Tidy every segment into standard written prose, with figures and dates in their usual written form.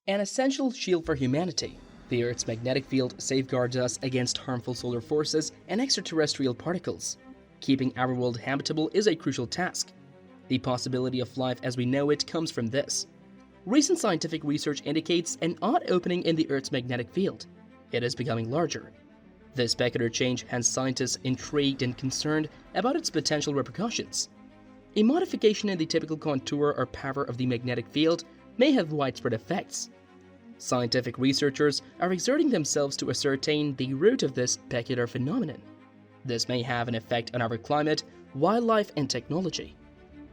An essential shield for humanity, the Earth's magnetic field safeguards us against harmful solar forces and extraterrestrial particles. Keeping our world habitable is a crucial task. The possibility of life as we know it comes from this. Recent scientific research indicates an odd opening in the Earth's magnetic field. It is becoming larger. This peculiar change has scientists intrigued and concerned about its potential repercussions. A modification in the typical contour or power of the magnetic field may have widespread effects. Scientific researchers are exerting themselves to ascertain the root of this peculiar phenomenon. This may have an effect on our climate, wildlife, and technology.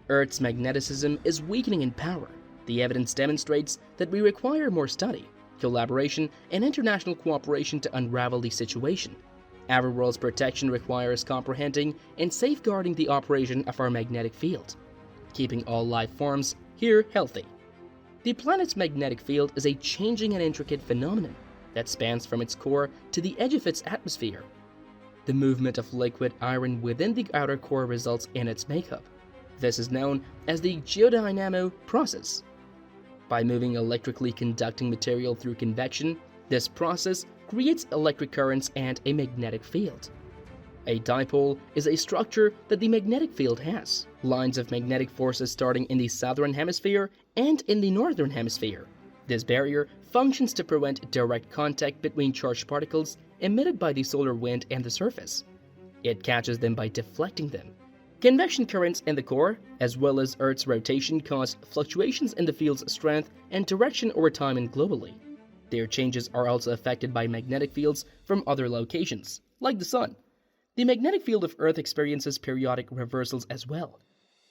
Earth's magneticism is weakening in power. The evidence demonstrates that we require more study, collaboration, and international cooperation to unravel the situation. Our world's protection requires comprehending and safeguarding the operation of our magnetic field, keeping all life forms here healthy. The planet's magnetic field is a changing and intricate phenomenon that spans from its core to the edge of its atmosphere. The movement of liquid iron within the outer core results in its makeup. This is known as the geodynamo process. By moving electrically conducting material through convection, this process creates electric currents and a magnetic field. A dipole is a structure that the magnetic field has. Lines of magnetic forces starting in the southern hemisphere and in the northern hemisphere. This barrier functions to prevent direct contact between charged particles emitted by the solar wind and the surface. It catches them by deflecting them. Convection currents in the core, as well as Earth's rotation, cause fluctuations in the field's strength and direction over time and globally. Their changes are also affected by magnetic fields from other locations, like the Sun. The magnetic field of Earth experiences periodic reversals as well.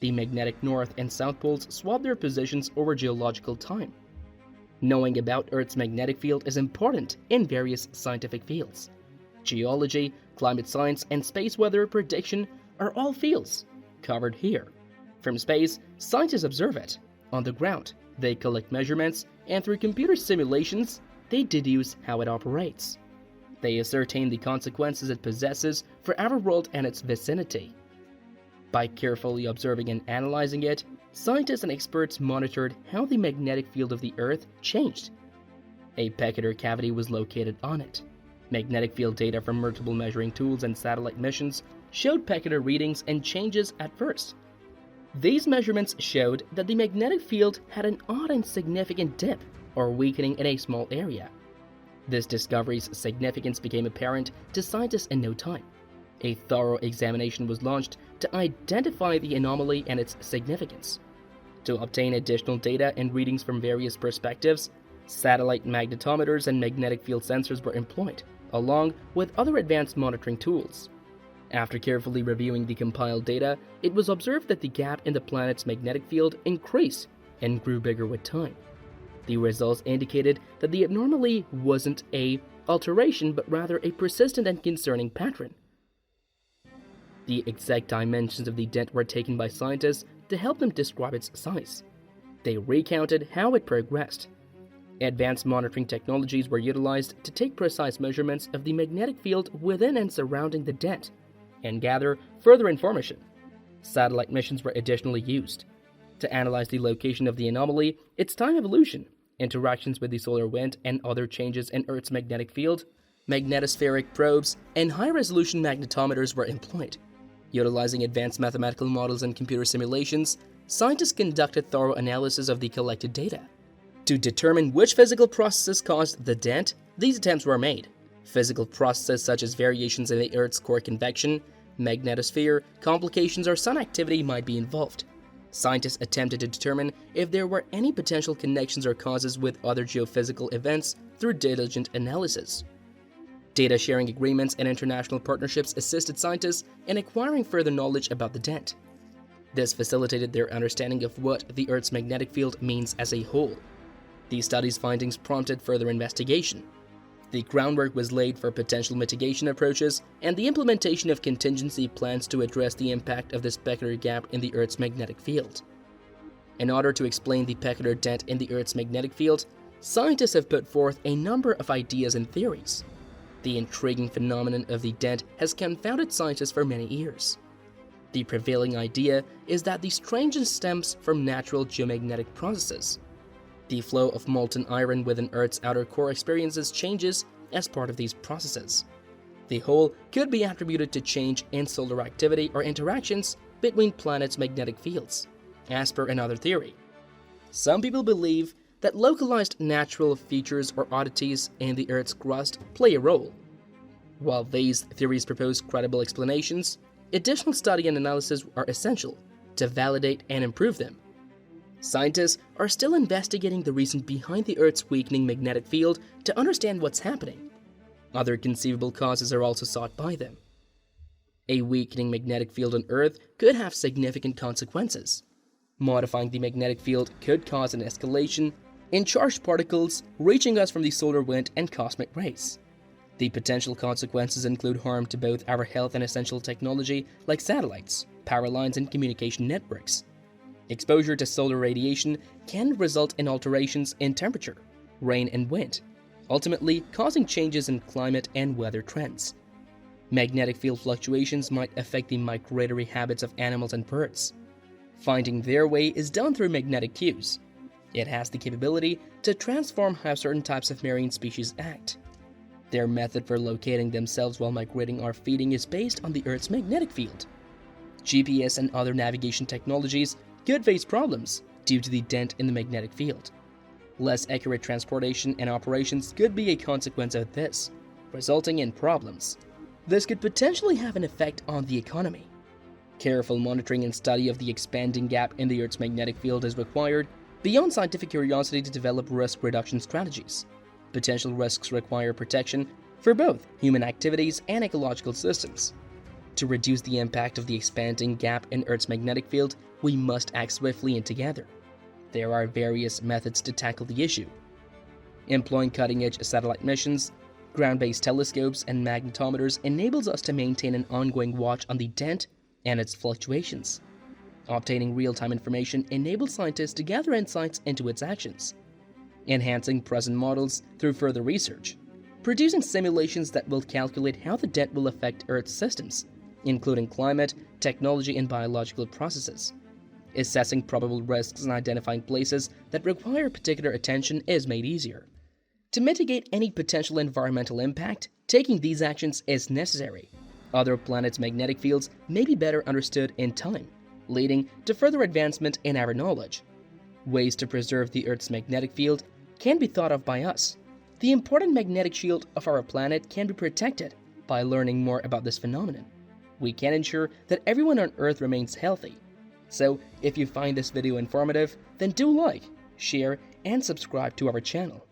The magnetic north and south poles swap their positions over geological time. Knowing about Earth's magnetic field is important in various scientific fields. Geology, climate science, and space weather prediction are all fields covered here. From space, scientists observe it. On the ground, they collect measurements, and through computer simulations, they deduce how it operates. They ascertain the consequences it possesses for our world and its vicinity. By carefully observing and analyzing it, scientists and experts monitored how the magnetic field of the Earth changed. A peculiar cavity was located on it. Magnetic field data from multiple measuring tools and satellite missions showed peculiar readings and changes at first. These measurements showed that the magnetic field had an odd and significant dip, or weakening in a small area. This discovery's significance became apparent to scientists in no time. A thorough examination was launched to identify the anomaly and its significance. To obtain additional data and readings from various perspectives, satellite magnetometers and magnetic field sensors were employed, along with other advanced monitoring tools. After carefully reviewing the compiled data, it was observed that the gap in the planet's magnetic field increased and grew bigger with time. The results indicated that the abnormality wasn't an alteration but rather a persistent and concerning pattern. The exact dimensions of the dent were taken by scientists to help them describe its size. They recounted how it progressed. Advanced monitoring technologies were utilized to take precise measurements of the magnetic field within and surrounding the dent and gather further information. Satellite missions were additionally used to analyze the location of the anomaly, its time evolution, interactions with the solar wind, and other changes in Earth's magnetic field. Magnetospheric probes and high-resolution magnetometers were employed. Utilizing advanced mathematical models and computer simulations, scientists conducted thorough analysis of the collected data. To determine which physical processes caused the dent, these attempts were made. Physical processes such as variations in the Earth's core convection, magnetosphere, complications, or sun activity might be involved. Scientists attempted to determine if there were any potential connections or causes with other geophysical events through diligent analysis. Data sharing agreements and international partnerships assisted scientists in acquiring further knowledge about the dent. This facilitated their understanding of what the Earth's magnetic field means as a whole. These studies' findings prompted further investigation. The groundwork was laid for potential mitigation approaches and the implementation of contingency plans to address the impact of this peculiar gap in the Earth's magnetic field. In order to explain the peculiar dent in the Earth's magnetic field, scientists have put forth a number of ideas and theories. The intriguing phenomenon of the dent has confounded scientists for many years. The prevailing idea is that the strangeness stems from natural geomagnetic processes. The flow of molten iron within Earth's outer core experiences changes as part of these processes. The whole could be attributed to change in solar activity or interactions between planets' magnetic fields, as per another theory. Some people believe that localized natural features or oddities in the Earth's crust play a role. While these theories propose credible explanations, additional study and analysis are essential to validate and improve them. Scientists are still investigating the reason behind the Earth's weakening magnetic field to understand what's happening. Other conceivable causes are also sought by them. A weakening magnetic field on Earth could have significant consequences. Modifying the magnetic field could cause an escalation in charged particles reaching us from the solar wind and cosmic rays. The potential consequences include harm to both our health and essential technology like satellites, power lines, and communication networks. Exposure to solar radiation can result in alterations in temperature, rain, and wind, ultimately causing changes in climate and weather trends. Magnetic field fluctuations might affect the migratory habits of animals and birds. Finding their way is done through magnetic cues. It has the capability to transform how certain types of marine species act. Their method for locating themselves while migrating or feeding is based on the Earth's magnetic field. GPS and other navigation technologies could face problems due to the dent in the magnetic field. Less accurate transportation and operations could be a consequence of this, resulting in problems. This could potentially have an effect on the economy. Careful monitoring and study of the expanding gap in the Earth's magnetic field is required beyond scientific curiosity to develop risk reduction strategies. Potential risks require protection for both human activities and ecological systems. To reduce the impact of the expanding gap in Earth's magnetic field, we must act swiftly and together. There are various methods to tackle the issue. Employing cutting-edge satellite missions, ground-based telescopes, and magnetometers enables us to maintain an ongoing watch on the dent and its fluctuations. Obtaining real-time information enables scientists to gather insights into its actions. Enhancing present models through further research. Producing simulations that will calculate how the dent will affect Earth's systems, including climate, technology, and biological processes. Assessing probable risks and identifying places that require particular attention is made easier. To mitigate any potential environmental impact, taking these actions is necessary. Other planets' magnetic fields may be better understood in time, leading to further advancement in our knowledge. Ways to preserve the Earth's magnetic field can be thought of by us. The important magnetic shield of our planet can be protected by learning more about this phenomenon. We can ensure that everyone on Earth remains healthy. So, if you find this video informative, then do like, share, and subscribe to our channel.